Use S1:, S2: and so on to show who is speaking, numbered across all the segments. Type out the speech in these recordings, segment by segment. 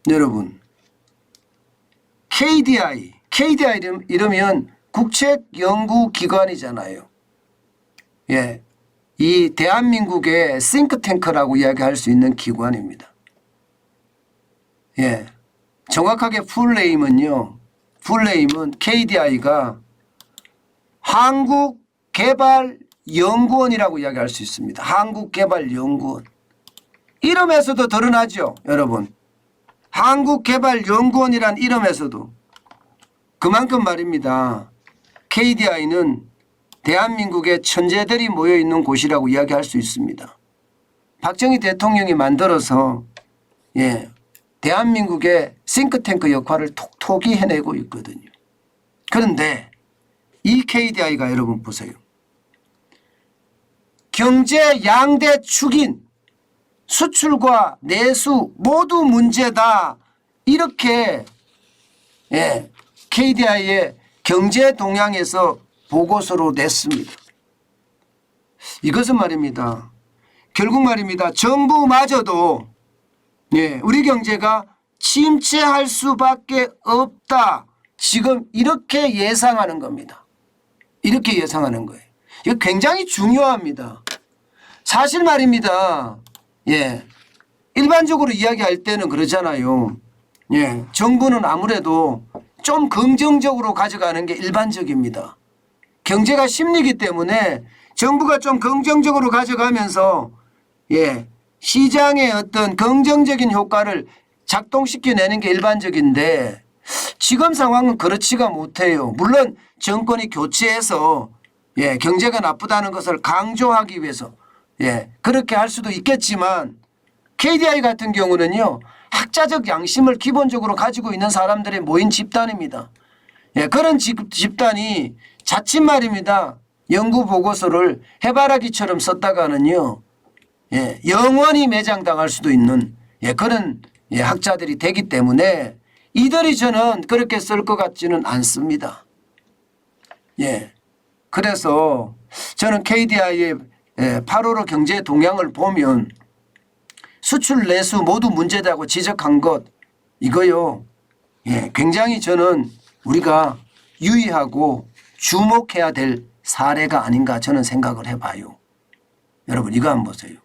S1: 여러분 KDI 이러면 국책연구기관이잖아요. 예, 이 대한민국의 싱크탱크라고 이야기할 수 있는 기관입니다. 예, 정확하게 풀네임은 KDI가 한국개발연구원이라고 이야기할 수 있습니다. 한국개발연구원. 이름에서도 드러나죠, 여러분. 한국개발연구원이란 이름에서도 그만큼 말입니다. KDI는 대한민국의 천재들이 모여있는 곳이라고 이야기할 수 있습니다. 박정희 대통령이 만들어서 대한민국의 싱크탱크 역할을 톡톡히 해내고 있거든요. 그런데 이 KDI가 여러분 보세요. 경제 양대 축인 수출과 내수 모두 문제다. 이렇게 KDI의 경제 동향에서 보고서로 냈습니다. 이것은 말입니다. 결국 말입니다. 정부마저도 우리 경제가 침체할 수밖에 없다. 지금 이렇게 예상하는 겁니다. 이렇게 예상하는 거예요. 이거 굉장히 중요합니다. 사실 말입니다. 일반적으로 이야기할 때는 그러잖아요. 정부는 아무래도 좀 긍정적으로 가져가는 게 일반적입니다. 경제가 심리이기 때문에 정부가 좀 긍정적으로 가져가면서 시장의 어떤 긍정적인 효과를 작동시켜내는 게 일반적인데 지금 상황은 그렇지가 못해요. 물론 정권이 교체해서 경제가 나쁘다는 것을 강조하기 위해서 그렇게 할 수도 있겠지만 KDI 같은 경우는요. 학자적 양심을 기본적으로 가지고 있는 사람들이 모인 집단입니다. 그런 집단이 자칫 말입니다. 연구 보고서를 해바라기처럼 썼다가는요. 영원히 매장당할 수도 있는 그런 학자들이 되기 때문에 이들이 저는 그렇게 쓸 것 같지는 않습니다. 그래서 저는 KDI의 8.15 경제 동향을 보면 수출 내수 모두 문제다고 지적한 것 이거요. 굉장히 저는 우리가 유의하고 주목해야 될 사례가 아닌가 저는 생각을 해봐요. 여러분 이거 한번 보세요.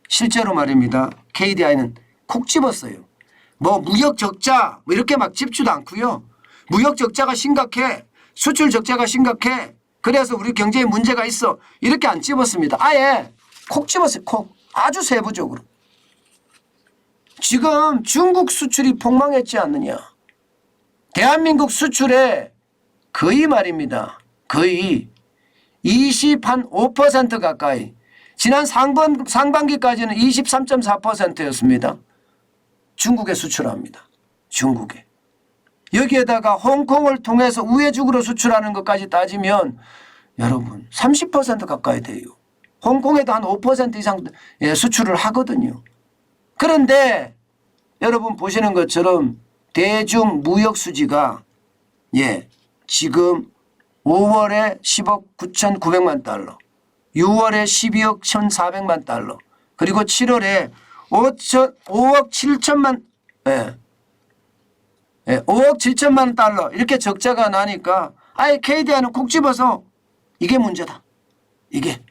S1: 실제로 말입니다. KDI는 콕 집었어요. 뭐 무역 적자 뭐 이렇게 막 짚지도 않고요. 무역 적자가 심각해. 수출 적자가 심각해. 그래서 우리 경제에 문제가 있어. 이렇게 안 집었습니다. 아예 콕 집었어요. 콕. 아주 세부적으로. 지금 중국 수출이 폭망했지 않느냐. 대한민국 수출에 거의 말입니다. 거의 25% 가까이. 지난 상반기까지는 23.4%였습니다. 중국에 수출합니다. 중국에. 여기에다가 홍콩을 통해서 우회죽으로 수출하는 것까지 따지면 여러분 30% 가까이 돼요. 홍콩에도 한 5% 이상 수출을 하거든요. 그런데 여러분 보시는 것처럼 대중 무역 수지가 지금 5월에 10억 9,900만 달러, 6월에 12억 1,400만 달러, 그리고 7월에 5억 7천만 5억 7천만 달러 이렇게 적자가 나니까 아예 KDI는 콕 집어서 이게 문제다. 이게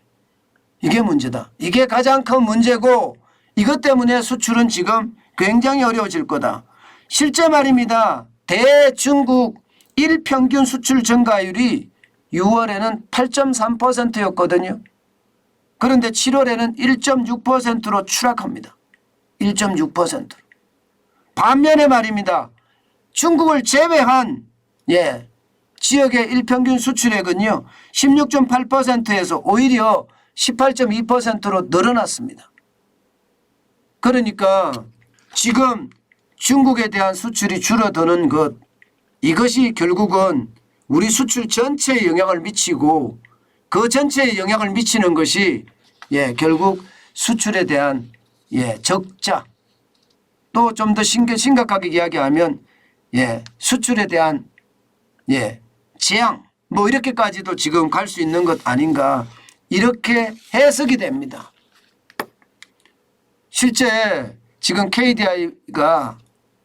S1: 문제다. 이게 가장 큰 문제고 이것 때문에 수출은 지금 굉장히 어려워질 거다. 실제 말입니다. 대중국 일평균 수출 증가율이 6월에는 8.3%였거든요. 그런데 7월에는 1.6%로 추락합니다. 1.6%. 반면에 말입니다. 중국을 제외한 지역의 일평균 수출액은요. 16.8%에서 오히려 18.2%로 늘어났습니다. 그러니까 지금 중국에 대한 수출이 줄어드는 것 이것이 결국은 우리 수출 전체에 영향을 미치고 그 전체에 영향을 미치는 것이 결국 수출에 대한 적자 또 좀 더 심각하게 이야기하면 수출에 대한 재앙 뭐 이렇게까지도 지금 갈 수 있는 것 아닌가 이렇게 해석이 됩니다. 실제 지금 KDI가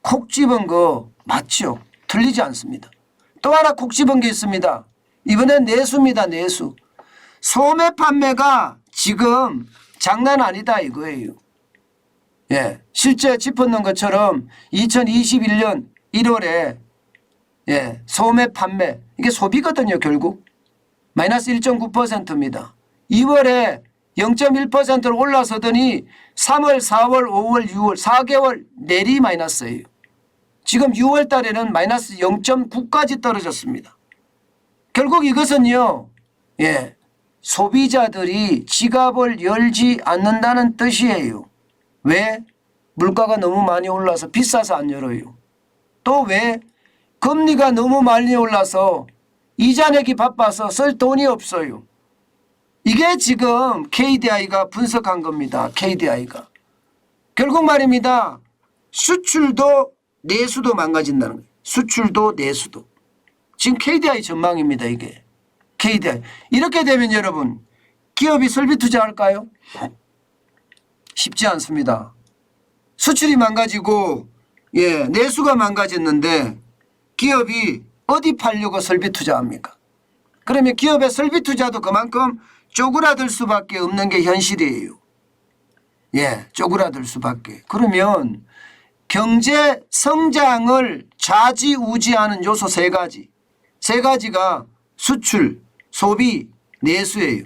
S1: 콕 집은 거 맞죠? 틀리지 않습니다. 또 하나 콕 집은 게 있습니다. 이번엔 내수입니다. 내수. 소매 판매가 지금 장난 아니다 이거예요. 예, 실제 짚었는 것처럼 2021년 1월에 예, 소매 판매 이게 소비거든요. 결국 마이너스 1.9%입니다. 2월에 0.1%로 올라서더니 3월, 4월, 5월, 6월 4개월 내리 마이너스예요. 지금 6월 달에는 마이너스 0.9까지 떨어졌습니다. 결국 이것은요. 예, 소비자들이 지갑을 열지 않는다는 뜻이에요. 왜? 물가가 너무 많이 올라서 비싸서 안 열어요. 또 왜? 금리가 너무 많이 올라서 이자 내기 바빠서 쓸 돈이 없어요. 이게 지금 KDI가 분석한 겁니다. KDI가. 결국 말입니다. 수출도 내수도 망가진다는 거예요. 수출도 내수도. 지금 KDI 전망입니다. 이게. KDI. 이렇게 되면 여러분 기업이 설비 투자할까요? 쉽지 않습니다. 수출이 망가지고 예, 내수가 망가졌는데 기업이 어디 팔려고 설비 투자합니까? 그러면 기업의 설비 투자도 그만큼 쪼그라들 수밖에 없는 게 현실이에요. 예, 쪼그라들 수밖에. 그러면 경제 성장을 좌지우지하는 요소 세 가지. 세 가지가 수출, 소비, 내수예요.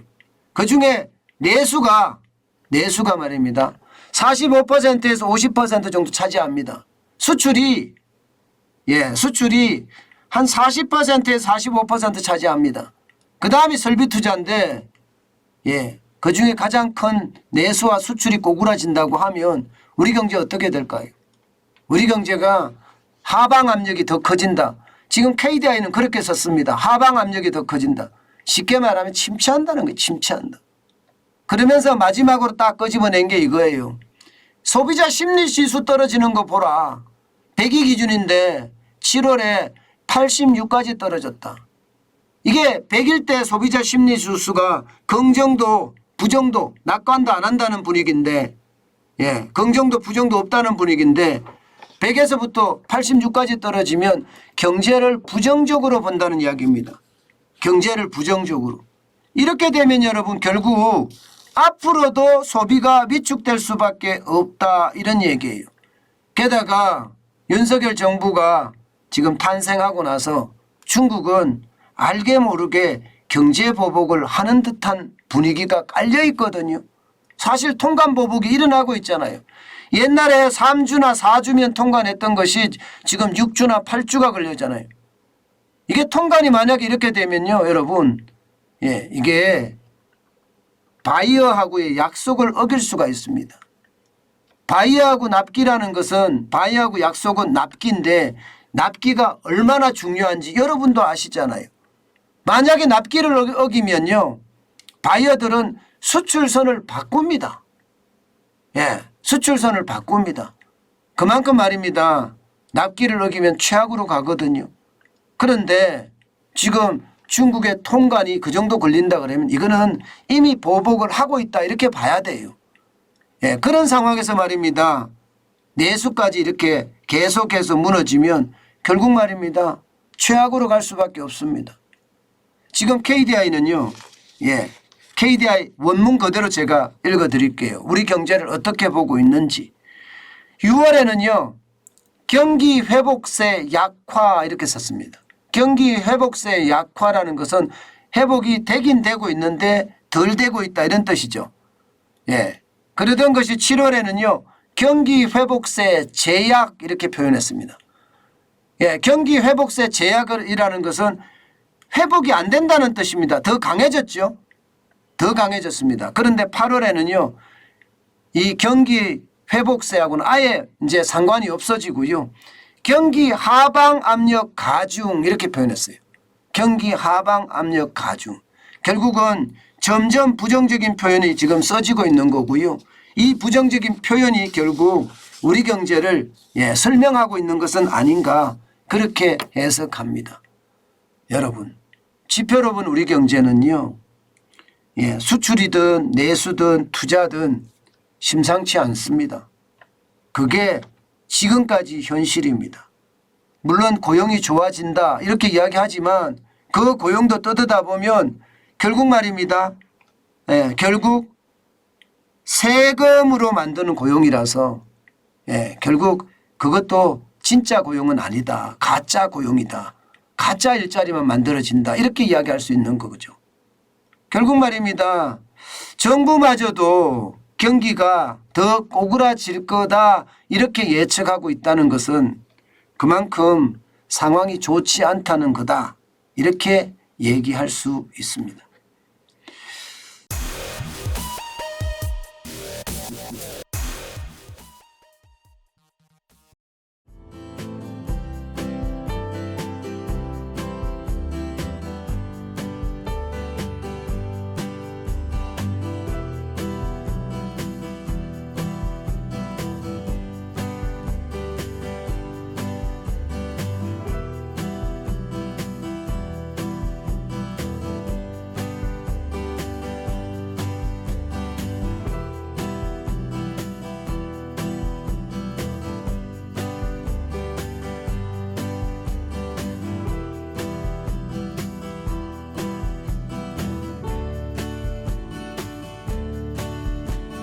S1: 그중에 내수가 말입니다. 45%에서 50% 정도 차지합니다. 수출이 한 40%에서 45% 차지합니다. 그 다음이 설비 투자인데 예, 그중에 가장 큰 내수와 수출이 고꾸라진다고 하면 우리 경제 어떻게 될까요? 우리 경제가 하방 압력이 더 커진다. 지금 KDI는 그렇게 썼습니다. 하방 압력이 더 커진다. 쉽게 말하면 침체한다는 거예요. 침체한다. 그러면서 마지막으로 딱 끄집어낸 게 이거예요. 소비자 심리지수 떨어지는 거 보라. 100이 기준인데 7월에 86까지 떨어졌다. 이게 100일 때 소비자 심리지수가 긍정도 부정도 낙관도 안 한다는 분위기인데 예, 긍정도 부정도 없다는 분위기인데 100에서부터 86까지 떨어지면 경제를 부정적으로 본다는 이야기입니다. 경제를 부정적으로. 이렇게 되면 여러분 결국 앞으로도 소비가 위축될 수밖에 없다 이런 얘기예요. 게다가 윤석열 정부가 지금 탄생하고 나서 중국은 알게 모르게 경제 보복을 하는 듯한 분위기가 깔려 있거든요. 사실 통관 보복이 일어나고 있잖아요. 옛날에 3주나 4주면 통관했던 것이 지금 6주나 8주가 걸리잖아요. 이게 통관이 만약에 이렇게 되면요 여러분 예, 이게 바이어하고의 약속을 어길 수가 있습니다. 바이어하고 납기라는 것은 바이어하고 약속은 납기인데 납기가 얼마나 중요한지 여러분도 아시잖아요. 만약에 납기를 어기면요 바이어들은 수출선을 바꿉니다. 예, 수출선을 바꿉니다. 그만큼 말입니다. 납기를 어기면 최악으로 가거든요. 그런데 지금 중국의 통관이 그 정도 걸린다 그러면 이거는 이미 보복을 하고 있다 이렇게 봐야 돼요. 예, 그런 상황에서 말입니다. 내수까지 이렇게 계속해서 무너지면 결국 말입니다. 최악으로 갈 수밖에 없습니다. 지금 KDI는요. 예, KDI 원문 그대로 제가 읽어드릴게요. 우리 경제를 어떻게 보고 있는지. 6월에는요. 경기 회복세 약화 이렇게 썼습니다. 경기 회복세 약화라는 것은 회복이 되긴 되고 있는데 덜 되고 있다 이런 뜻이죠. 예, 그러던 것이 7월에는요. 경기 회복세 제약 이렇게 표현했습니다. 예, 경기 회복세 제약이라는 것은 회복이 안 된다는 뜻입니다. 더 강해졌죠. 더 강해졌습니다. 그런데 8월에는요. 이 경기 회복세하고는 아예 이제 상관이 없어지고요. 경기 하방 압력 가중 이렇게 표현했어요. 경기 하방 압력 가중. 결국은 점점 부정적인 표현이 지금 써지고 있는 거고요. 이 부정적인 표현이 결국 우리 경제를 예, 설명하고 있는 것은 아닌가 그렇게 해석합니다. 여러분 지표로 본 우리 경제는요. 예, 수출이든 내수든 투자든 심상치 않습니다. 그게 지금까지 현실입니다. 물론 고용이 좋아진다 이렇게 이야기하지만 그 고용도 떠드다 보면 결국 말입니다. 결국 세금으로 만드는 고용이라서 결국 그것도 진짜 고용은 아니다. 가짜 고용이다. 가짜 일자리만 만들어진다. 이렇게 이야기할 수 있는 거죠. 결국 말입니다. 정부마저도 경기가 더 꼬그라질 거다 이렇게 예측하고 있다는 것은 그만큼 상황이 좋지 않다는 거다. 이렇게 얘기할 수 있습니다.